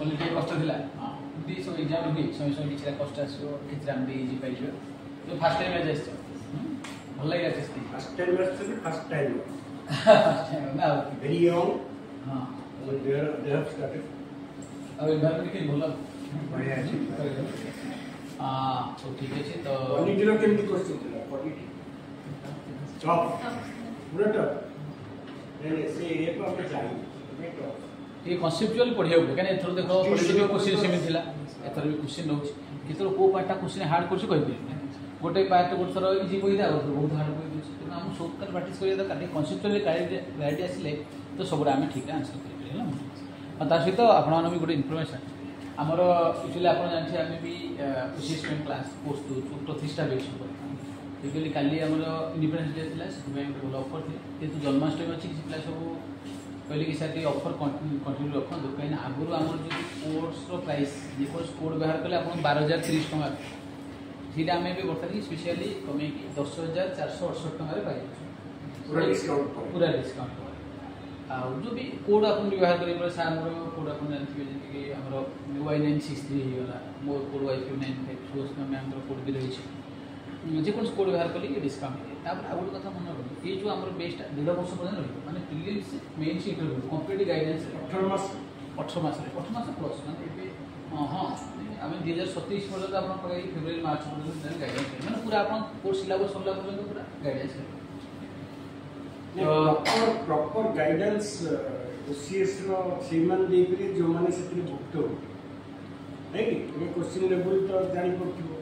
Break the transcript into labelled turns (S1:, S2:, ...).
S1: quality कष्ट थिला दी so exam भी समय समय किछरा कष्ट आसो किछरा हम भी इजी पाइयो तो फर्स्ट टाइम आज आछो भल लागला टेस्टी
S2: फर्स्ट टाइम
S1: ना
S2: वेरी यंग
S1: हां
S2: they have started
S1: अब एनवायरनमेंट के भल
S2: बढ़िया अछि
S1: तो ठीक है तो
S2: क्वालिटी रो केमती क्वेश्चन थिला क्वालिटी टॉप पूरा टॉप नहीं से ये पर हम जाई टॉप
S1: ये कॉन्सेप्चुअल पढ़िया हो काने एथरो देखो पॉलिटिकल क्वेश्चन सेमी थिला एथरो भी क्वेश्चन नउछ कितरो को पार्टटा क्वेश्चन हार्ड करछ कहि दिले गोटे पार्ट गोटे थरो इजी कोइ दा बहुत हार्ड कोइ दिछ तो हम सब कर प्रैक्टिस करिया त काटे कॉन्सेप्चुअल क्लैरिटी आसिले तो सबरा हम ठीक आंसर करि लेला और ता सहित आपण भी गोटे इन्फॉर्मेशन हमर एक्चुअली आपण जानछि हम भी असिस्टेंट क्लास कोर्स दो प्रतिष्ठा बेस पर एक्चुअली काली हमर इंडिपेंडेंस डे थिला से बोल ऑफर थी किंतु जन्माष्टमी अछि कि पिला सब कहले कि साथी ऑफर कंटिन्यू रखन दो कहीं आगुरु हमर जो कोर्स रो प्राइस जे कोर्स कोड बाहर कले आपण 12030 टका सीधा हमें भी बता कि स्पेशली कमे कि 10468 टका रे पाइ पूरा डिस्काउंट आ जो भी कोड अपन व्यवहार करी पर सार हमरो कोड अपन जानथिबे जे कि हमरो Y963 ही होला मोर कोड Y595 सोस में हमरो कोड भी रही छै जे कोन कोड व्यवहार कली डिस्काउंट तापर आगुड कथा मन रखो ये जो हमरो बेस्ट 1.5 वर्ष पर्यंत रही माने प्रीलिम्स मेन से interview complete guidance 18 mass plus माने एबे हां आमे 2027 पर्यंत अपन पकाई फेब्रुआरी मार्च पर्यंत गाइडेंस माने पूरा अपन कोर्स सिलेबस सरला पर्यंत पूरा गाइडेंस
S2: प्रॉपर गाइडेंस ओसीएस रो सीमन देकरी जो माने सेति भुक्तो है कि क्वेश्चन लेवल तो जानि पड़थिबो